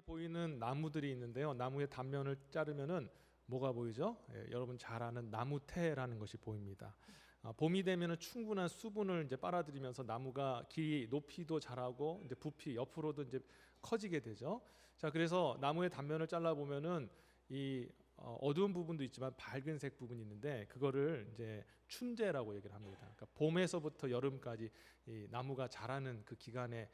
보이는 나무들이 있는데요. 나무의 단면을 자르면은 뭐가 보이죠? 여러분 잘 아는 나무태라는 것이 보입니다. 봄이 되면은 충분한 수분을 이제 빨아들이면서 나무가 길이 높이도 자라고 이제 부피 옆으로도 이제 커지게 되죠. 자, 그래서 나무의 단면을 잘라 보면은 이 어두운 부분도 있지만 밝은색 부분이 있는데 그거를 이제 춘제라고 얘기를 합니다. 그러니까 봄에서부터 여름까지 이 나무가 자라는 그 기간에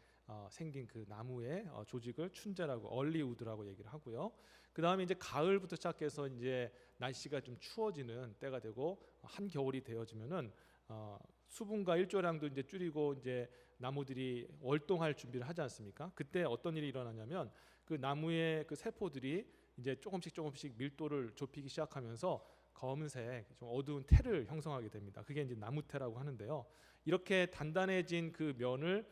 생긴 그 나무의 조직을 춘제라고 얼리우드라고 얘기를 하고요. 그 다음에 이제 가을부터 시작해서 이제 날씨가 좀 추워지는 때가 되고 한겨울이 되어지면은 수분과 일조량도 이제 줄이고 이제 나무들이 월동할 준비를 하지 않습니까? 그때 어떤 일이 일어나냐면 그 나무의 그 세포들이 이제 조금씩 밀도를 좁히기 시작하면서 검은색 좀 어두운 태를 형성하게 됩니다. 그게 이제 나무태라고 하는데요. 이렇게 단단해진 그 면을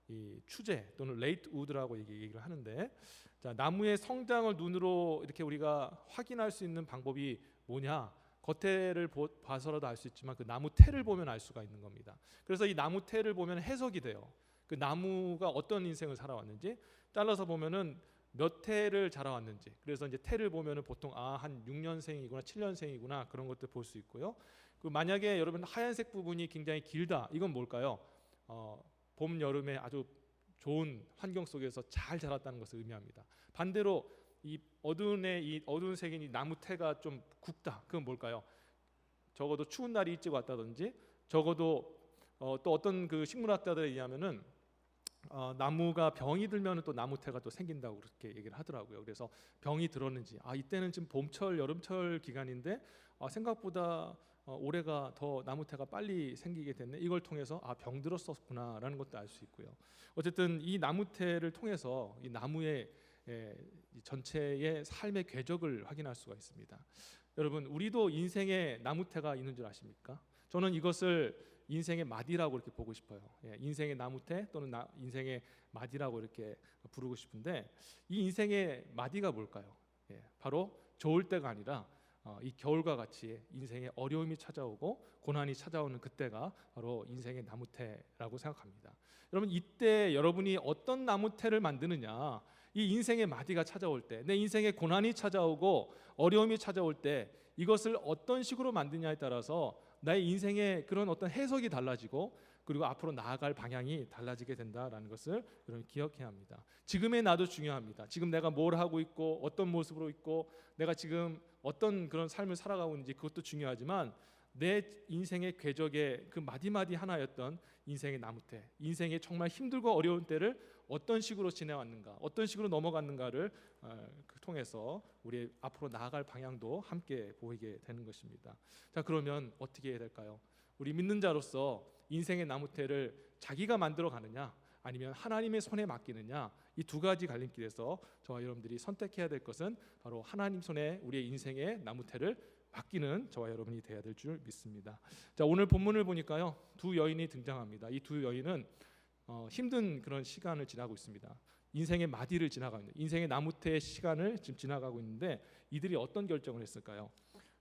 이 추제 또는 레이트 우드라고 얘기를 하는데, 자, 나무의 성장을 눈으로 이렇게 우리가 확인할 수 있는 방법이 뭐냐? 겉에를 봐서라도 알 수 있지만 그 나무 태를 보면 알 수가 있는 겁니다. 그래서 이 나무 태를 보면 해석이 돼요. 그 나무가 어떤 인생을 살아왔는지 잘라서 보면은 몇 태를 자라왔는지. 그래서 이제 태를 보면은 보통 한 6년생이구나 7년생이구나 그런 것들 볼 수 있고요. 그 만약에 여러분 하얀색 부분이 굉장히 길다, 이건 뭘까요? 봄 여름에 아주 좋은 환경 속에서 잘 자랐다는 것을 의미합니다. 반대로 이 어두운 색인 이 나무 태가 좀 굵다, 그건 뭘까요? 적어도 추운 날이 일찍 왔다든지, 적어도 또 어떤 그 식물학자들에 의하면은 나무가 병이 들면 또 나무태가 또 생긴다고 그렇게 얘기를 하더라고요. 그래서 병이 들었는지, 이때는 지금 봄철 여름철 기간인데 생각보다 올해가 더 나무태가 빨리 생기게 됐네, 이걸 통해서 병 들었었구나라는 것도 알 수 있고요. 어쨌든 이 나무태를 통해서 이 나무의 이 전체의 삶의 궤적을 확인할 수가 있습니다. 여러분, 우리도 인생에 나무태가 있는 줄 아십니까? 저는 이것을 인생의 마디라고 이렇게 보고 싶어요. 인생의 나무태 또는 인생의 마디라고 이렇게 부르고 싶은데, 이 인생의 마디가 뭘까요? 바로 좋을 때가 아니라 이 겨울과 같이 인생의 어려움이 찾아오고 고난이 찾아오는 그때가 바로 인생의 나무태라고 생각합니다. 여러분, 이때 여러분이 어떤 나무태를 만드느냐, 이 인생의 마디가 찾아올 때, 내 인생의 고난이 찾아오고 어려움이 찾아올 때 이것을 어떤 식으로 만드냐에 따라서 나의 인생의 그런 어떤 해석이 달라지고 그리고 앞으로 나아갈 방향이 달라지게 된다라는 것을 여러분 기억해야 합니다. 지금의 나도 중요합니다. 지금 내가 뭘 하고 있고 어떤 모습으로 있고 내가 지금 어떤 그런 삶을 살아가고 있는지 그것도 중요하지만, 내 인생의 궤적의 그 마디마디 하나였던 인생의 나무태, 인생의 정말 힘들고 어려운 때를 어떤 식으로 지내왔는가, 어떤 식으로 넘어갔는가를 통해서 우리 앞으로 나아갈 방향도 함께 보이게 되는 것입니다. 자, 그러면 어떻게 해야 될까요? 우리 믿는 자로서 인생의 나무태를 자기가 만들어 가느냐 아니면 하나님의 손에 맡기느냐, 이 두 가지 갈림길에서 저와 여러분들이 선택해야 될 것은 바로 하나님 손에 우리의 인생의 나무태를 맡기는 저와 여러분이 되어야 될 줄 믿습니다. 자, 오늘 본문을 보니까요, 두 여인이 등장합니다. 이 두 여인은 힘든 그런 시간을 지나고 있습니다. 인생의 마디를 지나가고 있는, 인생의 나무태의 시간을 지금 지나가고 있는데, 이들이 어떤 결정을 했을까요?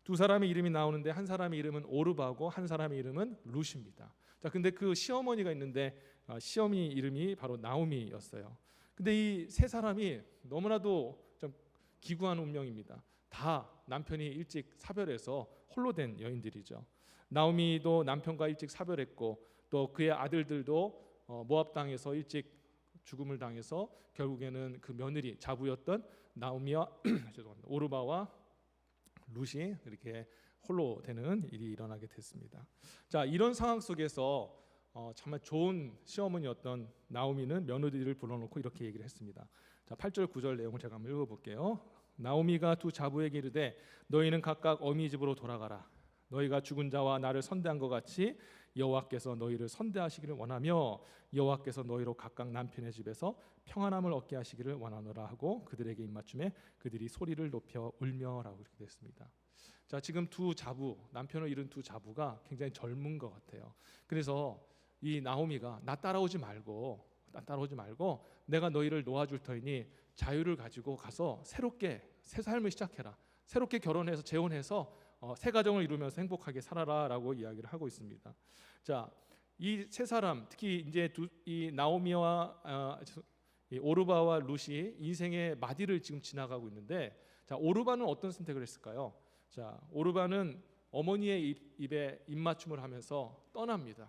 두 사람의 이름이 나오는데 한 사람의 이름은 오르바고 한 사람의 이름은 룻입니다. 자, 근데 그 시어머니가 있는데 시어머니 이름이 바로 나오미였어요. 근데 이 세 사람이 너무나도 좀 기구한 운명입니다. 다 남편이 일찍 사별해서 홀로 된 여인들이죠. 나오미도 남편과 일찍 사별했고 또 그의 아들들도 모압 땅에서 일찍 죽음을 당해서 결국에는 그 며느리 자부였던 나오미와 죄송합니다, 오르바와 룻이 이렇게 홀로 되는 일이 일어나게 됐습니다. 자, 이런 상황 속에서 정말 좋은 시어머니였던 나오미는 며느리를 불러놓고 이렇게 얘기를 했습니다. 자, 8절 9절 내용을 제가 한번 읽어볼게요. 나오미가 두 자부에게 이르되 너희는 각각 어미 집으로 돌아가라. 너희가 죽은 자와 나를 선대한 것 같이 여호와께서 너희를 선대하시기를 원하며 여호와께서 너희로 각각 남편의 집에서 평안함을 얻게 하시기를 원하노라 하고 그들에게 입맞춤에 그들이 소리를 높여 울며라고 이렇게 됐습니다. 자, 지금 두 자부, 남편을 잃은 두 자부가 굉장히 젊은 것 같아요. 그래서 이 나오미가 나 따라오지 말고 내가 너희를 놓아줄 터이니 자유를 가지고 가서 새롭게 새 삶을 시작해라. 새롭게 결혼해서 재혼해서 새 가정을 이루면서 행복하게 살아라라고 이야기를 하고 있습니다. 자, 이 세 사람, 특히 이제 이 나오미와 이 오르바와 룻이 인생의 마디를 지금 지나가고 있는데, 자, 오르바는 어떤 선택을 했을까요? 자, 오르바는 어머니의 입에 입맞춤을 하면서 떠납니다.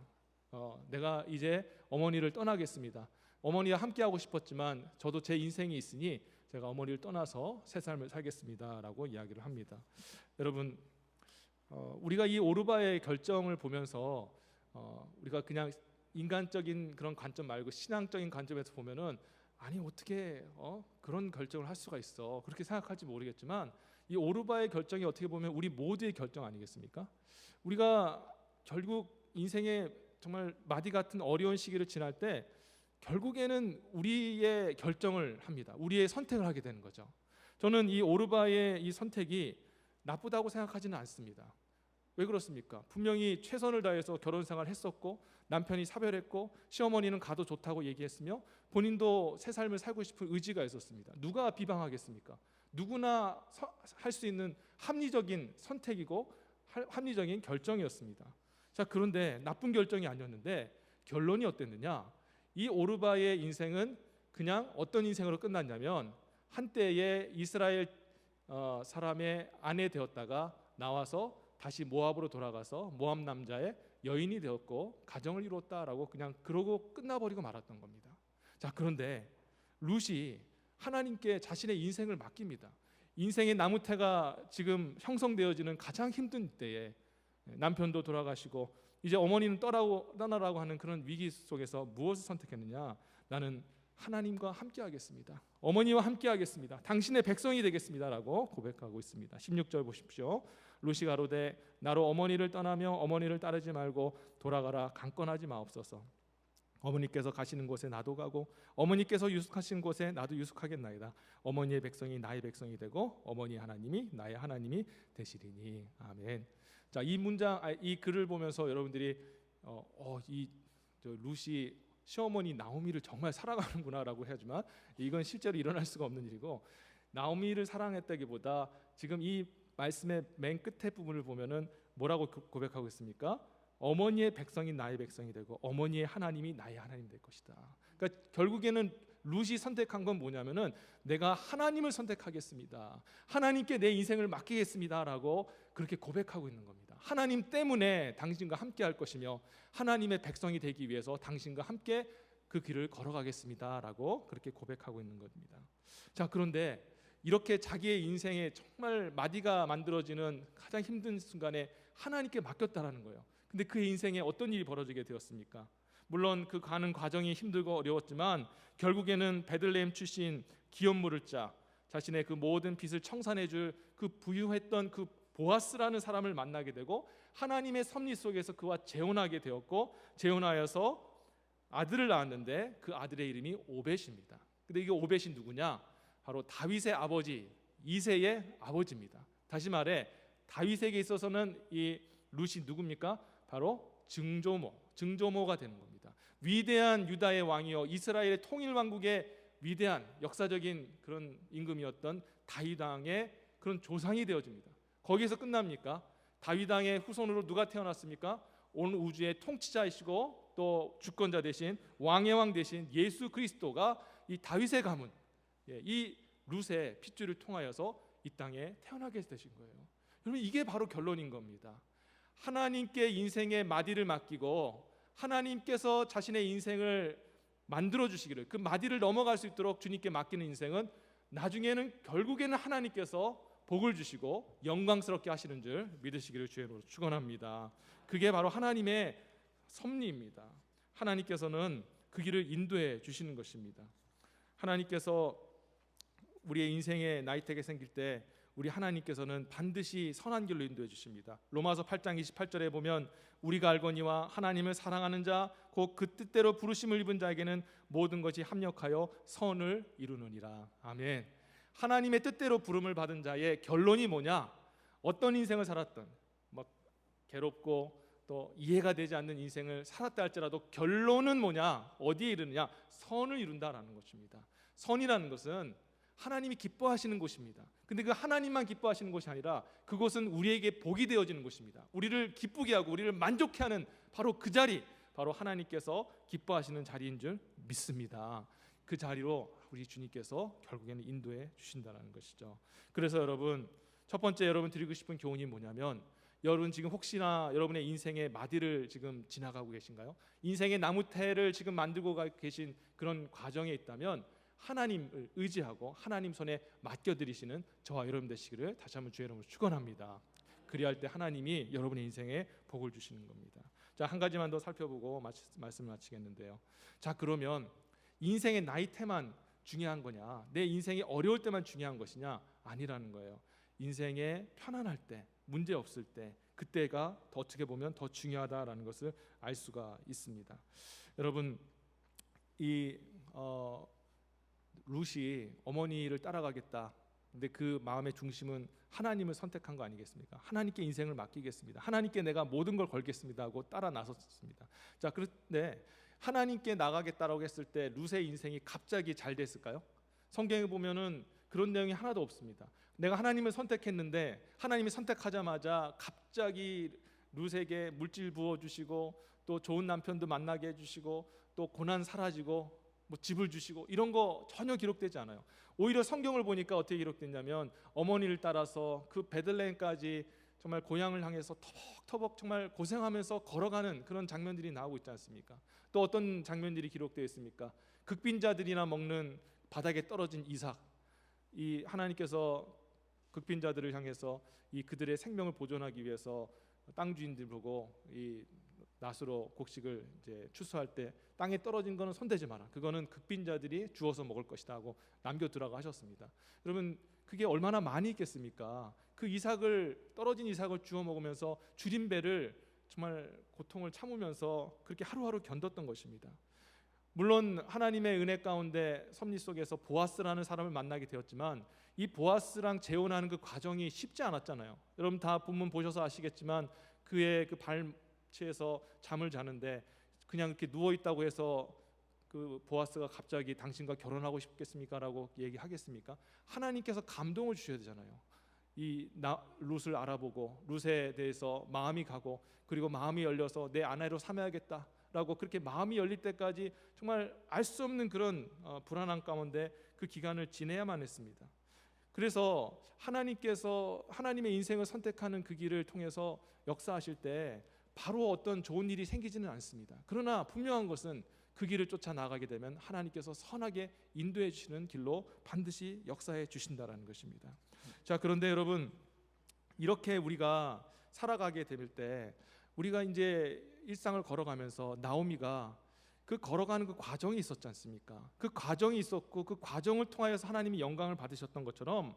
내가 이제 어머니를 떠나겠습니다. 어머니와 함께하고 싶었지만 저도 제 인생이 있으니 제가 어머니를 떠나서 새 삶을 살겠습니다라고 이야기를 합니다. 여러분, 우리가 이 오르바의 결정을 보면서 우리가 그냥 인간적인 그런 관점 말고 신앙적인 관점에서 보면은 아니 어떻게 그런 결정을 할 수가 있어, 그렇게 생각할지 모르겠지만 이 오르바의 결정이 어떻게 보면 우리 모두의 결정 아니겠습니까? 우리가 결국 인생의 정말 마디 같은 어려운 시기를 지날 때 결국에는 우리의 결정을 합니다. 우리의 선택을 하게 되는 거죠. 저는 이 오르바의 이 선택이 나쁘다고 생각하지는 않습니다. 왜 그렇습니까? 분명히 최선을 다해서 결혼 생활을 했었고 남편이 사별했고 시어머니는 가도 좋다고 얘기했으며 본인도 새 삶을 살고 싶은 의지가 있었습니다. 누가 비방하겠습니까? 누구나 할 수 있는 합리적인 선택이고 합리적인 결정이었습니다. 자, 그런데 나쁜 결정이 아니었는데 결론이 어땠느냐? 이 오르바의 인생은 그냥 어떤 인생으로 끝났냐면 한때의 이스라엘 사람의 아내 되었다가 나와서 다시 모압으로 돌아가서 모압 남자의 여인이 되었고 가정을 이뤘다라고 그냥 그러고 끝나버리고 말았던 겁니다. 자, 그런데 룻이 하나님께 자신의 인생을 맡깁니다. 인생의 나무태가 지금 형성되어지는 가장 힘든 때에 남편도 돌아가시고 이제 어머니는 떠나라고 하는 그런 위기 속에서 무엇을 선택했느냐? 나는 하나님과 함께 하겠습니다. 어머니와 함께 하겠습니다. 당신의 백성이 되겠습니다라고 고백하고 있습니다. 16절 보십시오. 룻이 가로되 나로 어머니를 떠나며 어머니를 따르지 말고 돌아가라. 강권하지 마옵소서. 어머니께서 가시는 곳에 나도 가고 어머니께서 유숙하신 곳에 나도 유숙하겠나이다. 어머니의 백성이 나의 백성이 되고 어머니 하나님이 나의 하나님이 되시리니. 아멘. 자, 이 문장, 이 글을 보면서 여러분들이 이 룻이 시어머니 나오미를 정말 사랑하는구나라고 하지만 이건 실제로 일어날 수가 없는 일이고, 나오미를 사랑했다기보다 지금 이 말씀의 맨 끝에 부분을 보면은 뭐라고 고백하고 있습니까? 어머니의 백성이 나의 백성이 되고 어머니의 하나님이 나의 하나님 될 것이다. 그러니까 결국에는 룻이 선택한 건 뭐냐면은 내가 하나님을 선택하겠습니다. 하나님께 내 인생을 맡기겠습니다라고 그렇게 고백하고 있는 겁니다. 하나님 때문에 당신과 함께 할 것이며 하나님의 백성이 되기 위해서 당신과 함께 그 길을 걸어가겠습니다라고 그렇게 고백하고 있는 겁니다. 자, 그런데 이렇게 자기의 인생에 정말 마디가 만들어지는 가장 힘든 순간에 하나님께 맡겼다라는 거예요. 근데 그의 인생에 어떤 일이 벌어지게 되었습니까? 물론 그 가는 과정이 힘들고 어려웠지만 결국에는 베들레헴 출신 기업 물을 자, 자신의 그 모든 빚을 청산해 줄 그 부유했던 그 보아스라는 사람을 만나게 되고 하나님의 섭리 속에서 그와 재혼하게 되었고 재혼하여서 아들을 낳았는데 그 아들의 이름이 오벳입니다. 근데 이게 오벳이 누구냐? 바로 다윗의 아버지 이새의 아버지입니다. 다시 말해 다윗에게 있어서는 이 룻이 누굽니까? 바로 증조모가 되는 겁니다. 위대한 유다의 왕이요 이스라엘의 통일 왕국의 위대한 역사적인 그런 임금이었던 다윗 왕의 그런 조상이 되어집니다. 거기에서 끝납니까? 다윗 왕의 후손으로 누가 태어났습니까? 온 우주의 통치자이시고 또 주권자 되신 왕의 왕 되신 예수 그리스도가 이 다윗의 가문, 이 룻의 핏줄을 통하여서 이 땅에 태어나게 되신 거예요. 여러분, 이게 바로 결론인 겁니다. 하나님께 인생의 마디를 맡기고 하나님께서 자신의 인생을 만들어 주시기를, 그 마디를 넘어갈 수 있도록 주님께 맡기는 인생은 나중에는 결국에는 하나님께서 복을 주시고 영광스럽게 하시는 줄 믿으시기를 주의로 축원합니다. 그게 바로 하나님의 섭리입니다. 하나님께서는 그 길을 인도해 주시는 것입니다. 하나님께서 우리의 인생에 나이테가 생길 때 우리 하나님께서는 반드시 선한 길로 인도해 주십니다. 로마서 8장 28절에 보면 우리가 알거니와 하나님을 사랑하는 자 곧 그 뜻대로 부르심을 입은 자에게는 모든 것이 합력하여 선을 이루느니라. 아멘. 하나님의 뜻대로 부름을 받은 자의 결론이 뭐냐? 어떤 인생을 살았던 막 괴롭고 또 이해가 되지 않는 인생을 살았다 할지라도 결론은 뭐냐? 어디에 이르느냐? 선을 이룬다라는 것입니다. 선이라는 것은 하나님이 기뻐하시는 곳입니다. 근데 그 하나님만 기뻐하시는 곳이 아니라 그곳은 우리에게 복이 되어지는 곳입니다. 우리를 기쁘게 하고 우리를 만족해 하는 바로 그 자리, 바로 하나님께서 기뻐하시는 자리인 줄 믿습니다. 그 자리로 우리 주님께서 결국에는 인도해 주신다는 것이죠. 그래서 여러분, 첫 번째 여러분 드리고 싶은 교훈이 뭐냐면, 여러분 지금 혹시나 여러분의 인생의 마디를 지금 지나가고 계신가요? 인생의 나무태를 지금 만들고 계신 그런 과정에 있다면 하나님을 의지하고 하나님 손에 맡겨드리시는 저와 여러분 되시기를 다시 한번 주의 이름으로 축원합니다. 그리할 때 하나님이 여러분의 인생에 복을 주시는 겁니다. 자, 한 가지만 더 살펴보고 말씀을 마치겠는데요. 자, 그러면 인생의 나이테만 중요한 거냐, 내 인생이 어려울 때만 중요한 것이냐? 아니라는 거예요. 인생에 편안할 때, 문제 없을 때, 그때가 더 어떻게 보면 더 중요하다라는 것을 알 수가 있습니다. 여러분, 이 룻이 어머니를 따라가겠다. 근데 그 마음의 중심은 하나님을 선택한 거 아니겠습니까? 하나님께 인생을 맡기겠습니다. 하나님께 내가 모든 걸 걸겠습니다 하고 따라 나섰습니다. 자, 그런데 하나님께 나가겠다라고 했을 때 룻의 인생이 갑자기 잘 됐을까요? 성경에 보면은 그런 내용이 하나도 없습니다. 내가 하나님을 선택했는데 하나님이 선택하자마자 갑자기 룻에게 물질 부어주시고 또 좋은 남편도 만나게 해주시고 또 고난 사라지고 뭐 집을 주시고 이런 거 전혀 기록되지 않아요. 오히려 성경을 보니까 어떻게 기록됐냐면 어머니를 따라서 그 베들레헴까지 정말 고향을 향해서 터벅터벅 정말 고생하면서 걸어가는 그런 장면들이 나오고 있지 않습니까? 또 어떤 장면들이 기록되어 있습니까? 극빈자들이나 먹는 바닥에 떨어진 이삭, 이 하나님께서 극빈자들을 향해서 이 그들의 생명을 보존하기 위해서 땅 주인들 보고 이 낫으로 곡식을 이제 추수할 때 땅에 떨어진 거는 손대지 마라. 그거는 극빈자들이 주워서 먹을 것이다 하고 남겨두라고 하셨습니다. 여러분, 그게 얼마나 많이 있겠습니까? 그 이삭을 떨어진 이삭을 주워 먹으면서 줄인 배를 정말 고통을 참으면서 그렇게 하루하루 견뎠던 것입니다. 물론 하나님의 은혜 가운데 섭리 속에서 보아스라는 사람을 만나게 되었지만 이 보아스랑 재혼하는 그 과정이 쉽지 않았잖아요. 여러분 다 본문 보셔서 아시겠지만 그의 그 발치에서 잠을 자는데 그냥 이렇게 누워 있다고 해서 그 보아스가 갑자기 당신과 결혼하고 싶겠습니까? 라고 얘기하겠습니까? 하나님께서 감동을 주셔야 되잖아요. 이 룻을 알아보고 룻에 대해서 마음이 가고 그리고 마음이 열려서 내 아내로 삼아야겠다 라고 그렇게 마음이 열릴 때까지 정말 알 수 없는 그런 불안함 가운데 그 기간을 지내야만 했습니다. 그래서 하나님께서 하나님의 인생을 선택하는 그 길을 통해서 역사하실 때 바로 어떤 좋은 일이 생기지는 않습니다. 그러나 분명한 것은 그 길을 쫓아 나가게 되면 하나님께서 선하게 인도해 주시는 길로 반드시 역사해 주신다라는 것입니다. 자, 그런데 여러분, 이렇게 우리가 살아가게 될 때 우리가 이제 일상을 걸어가면서 나오미가 그 걸어가는 그 과정이 있었지 않습니까? 그 과정이 있었고 그 과정을 통하여서 하나님이 영광을 받으셨던 것처럼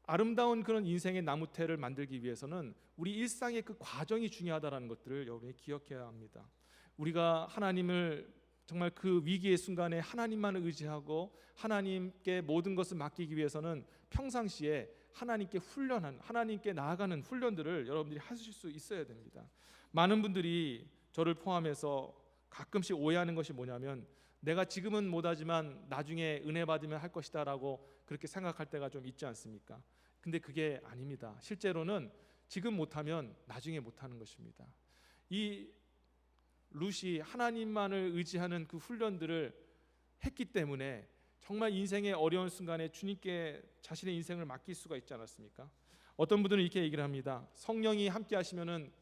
아름다운 그런 인생의 나무태를 만들기 위해서는 우리 일상의 그 과정이 중요하다는 것들을 여러분이 기억해야 합니다. 우리가 하나님을 정말 그 위기의 순간에 하나님만을 의지하고 하나님께 모든 것을 맡기기 위해서는 평상시에 하나님께 훈련한, 하나님께 나아가는 훈련들을 여러분들이 하실 수 있어야 됩니다. 많은 분들이 저를 포함해서 가끔씩 오해하는 것이 뭐냐면 내가 지금은 못하지만 나중에 은혜 받으면 할 것이다 라고 그렇게 생각할 때가 좀 있지 않습니까? 근데 그게 아닙니다. 실제로는 지금 못하면 나중에 못하는 것입니다. 이 룻이 하나님만을 의지하는 그 훈련들을 했기 때문에 정말 인생의 어려운 순간에 주님께 자신의 인생을 맡길 수가 있지 않았습니까? 어떤 분들은 이렇게 얘기를 합니다. 성령이 함께 하시면은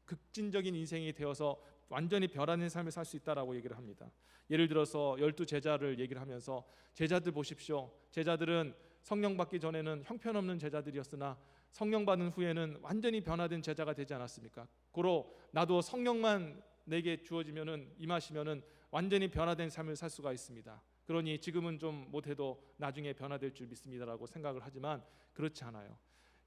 극진적인 인생이 되어서 완전히 변화된 삶을 살 수 있다라고 얘기를 합니다. 예를 들어서 12 제자를 얘기를 하면서 제자들 보십시오. 제자들은 성령 받기 전에는 형편없는 제자들이었으나 성령 받은 후에는 완전히 변화된 제자가 되지 않았습니까? 고로 나도 성령만 내게 주어지면은 임하시면은 완전히 변화된 삶을 살 수가 있습니다. 그러니 지금은 좀 못해도 나중에 변화될 줄 믿습니다라고 생각을 하지만 그렇지 않아요.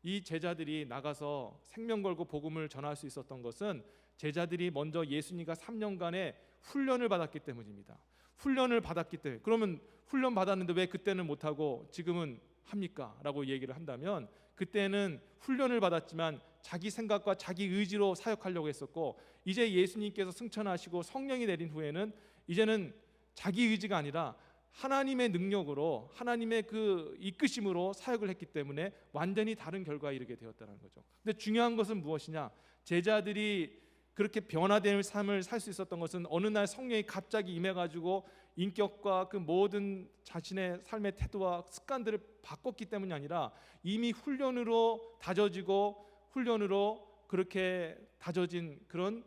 이 제자들이 나가서 생명 걸고 복음을 전할 수 있었던 것은 제자들이 먼저 예수님과 3년간의 훈련을 받았기 때문입니다. 훈련을 받았기 때문에. 그러면 훈련 받았는데 왜 그때는 못하고 지금은 합니까? 라고 얘기를 한다면 그때는 훈련을 받았지만 자기 생각과 자기 의지로 사역하려고 했었고 이제 예수님께서 승천하시고 성령이 내린 후에는 이제는 자기 의지가 아니라 하나님의 능력으로 하나님의 그 이끄심으로 사역을 했기 때문에 완전히 다른 결과에 이르게 되었다는 거죠. 근데 중요한 것은 무엇이냐? 제자들이 그렇게 변화된 삶을 살 수 있었던 것은 어느 날 성령이 갑자기 임해가지고 인격과 그 모든 자신의 삶의 태도와 습관들을 바꿨기 때문이 아니라 이미 훈련으로 다져지고 훈련으로 그렇게 다져진 그런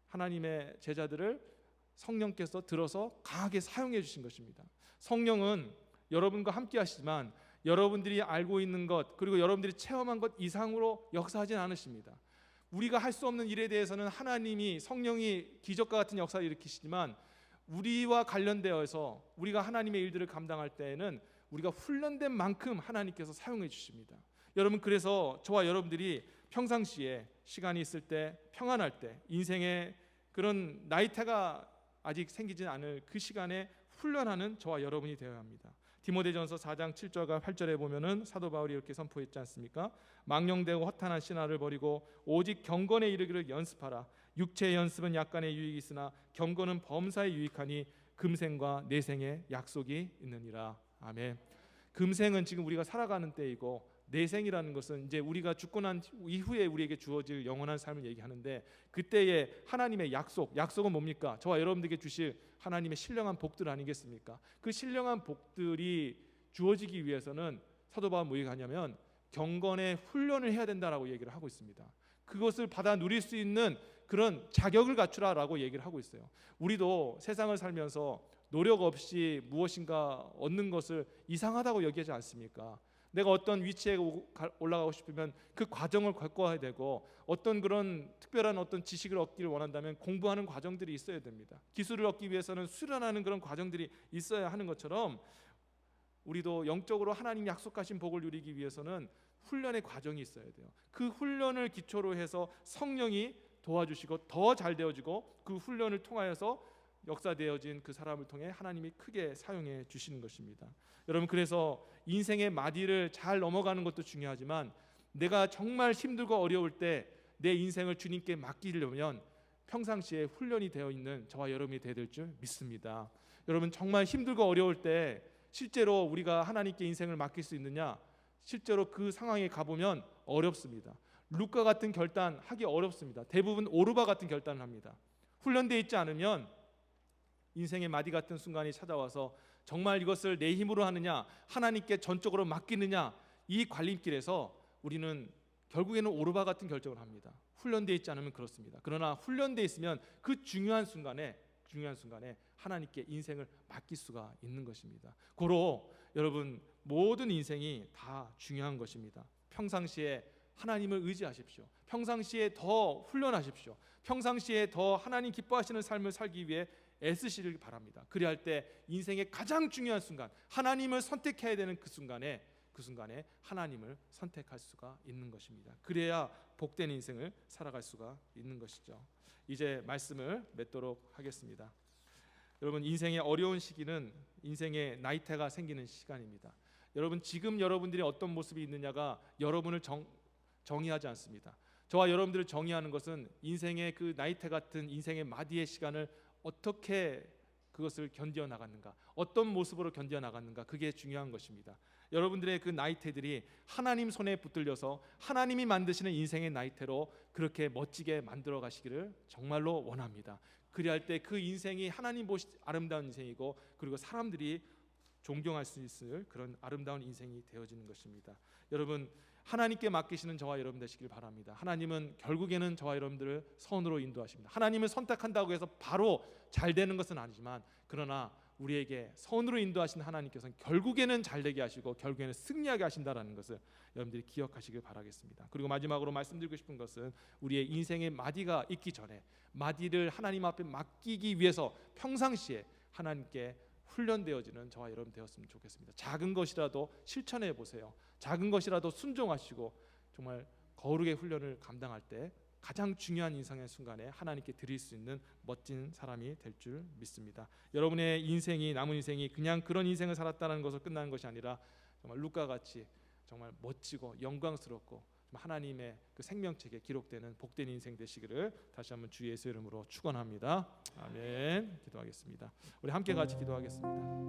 하나님의 제자들을 성령께서 들어서 강하게 사용해 주신 것입니다. 성령은 여러분과 함께 하시지만 여러분들이 알고 있는 것 그리고 여러분들이 체험한 것 이상으로 역사하진 않으십니다. 우리가 할 수 없는 일에 대해서는 하나님이 성령이 기적과 같은 역사를 일으키시지만 우리와 관련되어서 우리가 하나님의 일들을 감당할 때에는 우리가 훈련된 만큼 하나님께서 사용해 주십니다. 여러분, 그래서 저와 여러분들이 평상시에 시간이 있을 때, 평안할 때, 인생의 그런 나이테가 아직 생기지 않을 그 시간에 훈련하는 저와 여러분이 되어야 합니다. 디모데전서 4장 7절과 8절에 보면은 사도 바울이 이렇게 선포했지 않습니까? 망령되고 허탄한 신화를 버리고 오직 경건에 이르기를 연습하라. 육체의 연습은 약간의 유익이 있으나 경건은 범사에 유익하니 금생과 내생의 약속이 있느니라. 아멘. 금생은 지금 우리가 살아가는 때이고 내생이라는 것은 이제 우리가 죽고 난 이후에 우리에게 주어질 영원한 삶을 얘기하는데 그때의 하나님의 약속은 뭡니까? 저와 여러분들에게 주실 하나님의 신령한 복들 아니겠습니까? 그 신령한 복들이 주어지기 위해서는 사도 바울은 뭐 얘기하냐면 경건의 훈련을 해야 된다라고 얘기를 하고 있습니다. 그것을 받아 누릴 수 있는 그런 자격을 갖추라라고 얘기를 하고 있어요. 우리도 세상을 살면서 노력 없이 무엇인가 얻는 것을 이상하다고 여기지 않습니까? 내가 어떤 위치에 올라가고 싶으면 그 과정을 겪어야 되고 어떤 그런 특별한 어떤 지식을 얻기를 원한다면 공부하는 과정들이 있어야 됩니다. 기술을 얻기 위해서는 수련하는 그런 과정들이 있어야 하는 것처럼 우리도 영적으로 하나님 약속하신 복을 누리기 위해서는 훈련의 과정이 있어야 돼요. 그 훈련을 기초로 해서 성령이 도와주시고 더 잘 되어지고 그 훈련을 통하여서 역사되어진 그 사람을 통해 하나님이 크게 사용해 주시는 것입니다. 여러분, 그래서 인생의 마디를 잘 넘어가는 것도 중요하지만 내가 정말 힘들고 어려울 때 내 인생을 주님께 맡기려면 평상시에 훈련이 되어 있는 저와 여러분이 되어야 될 줄 믿습니다. 여러분, 정말 힘들고 어려울 때 실제로 우리가 하나님께 인생을 맡길 수 있느냐? 실제로 그 상황에 가보면 어렵습니다. 룻과 같은 결단 하기 어렵습니다. 대부분 오르바 같은 결단을 합니다. 훈련되어 있지 않으면 인생의 마디 같은 순간이 찾아와서 정말 이것을 내 힘으로 하느냐 하나님께 전적으로 맡기느냐 이 갈림길에서 우리는 결국에는 오르바 같은 결정을 합니다. 훈련되어 있지 않으면 그렇습니다. 그러나 훈련되어 있으면 그 중요한 순간에 하나님께 인생을 맡길 수가 있는 것입니다. 고로 여러분, 모든 인생이 다 중요한 것입니다. 평상시에 하나님을 의지하십시오. 평상시에 더 훈련하십시오. 평상시에 더 하나님 기뻐하시는 삶을 살기 위해 애쓰시길 바랍니다. 그리할 때 인생의 가장 중요한 순간, 하나님을 선택해야 되는 그 순간에 하나님을 선택할 수가 있는 것입니다. 그래야 복된 인생을 살아갈 수가 있는 것이죠. 이제 말씀을 맺도록 하겠습니다. 여러분, 인생의 어려운 시기는 인생의 나이테가 생기는 시간입니다. 여러분, 지금 여러분들이 어떤 모습이 있느냐가 여러분을 정의하지 않습니다. 저와 여러분들을 정의하는 것은 인생의 그 나이테 같은 인생의 마디의 시간을 어떻게 그것을 견뎌 나갔는가, 어떤 모습으로 견뎌 나갔는가, 그게 중요한 것입니다. 여러분들의 그 나이테들이 하나님 손에 붙들려서 하나님이 만드시는 인생의 나이테로 그렇게 멋지게 만들어 가시기를 정말로 원합니다. 그리할 때 그 인생이 하나님 보시 아름다운 인생이고 그리고 사람들이 존경할 수 있을 그런 아름다운 인생이 되어지는 것입니다. 여러분, 하나님께 맡기시는 저와 여러분 되시길 바랍니다. 하나님은 결국에는 저와 여러분들을 선으로 인도하십니다. 하나님을 선택한다고 해서 바로 잘 되는 것은 아니지만 그러나 우리에게 선으로 인도하신 하나님께서는 결국에는 잘되게 하시고 결국에는 승리하게 하신다라는 것을 여러분들이 기억하시길 바라겠습니다. 그리고 마지막으로 말씀드리고 싶은 것은 우리의 인생의 마디가 있기 전에 마디를 하나님 앞에 맡기기 위해서 평상시에 하나님께 훈련되어지는 저와 여러분 되었으면 좋겠습니다. 작은 것이라도 실천해 보세요. 작은 것이라도 순종하시고 정말 거룩의 훈련을 감당할 때 가장 중요한 인생의 순간에 하나님께 드릴 수 있는 멋진 사람이 될 줄 믿습니다. 여러분의 인생이 남은 인생이 그냥 그런 인생을 살았다는 것으로 끝나는 것이 아니라 정말 룻과 같이 정말 멋지고 영광스럽고 하나님의 그 생명책에 기록되는 복된 인생 되시기를 다시 한번 주 예수의 이름으로 축원합니다. 아멘. 기도하겠습니다. 우리 함께 같이 기도하겠습니다.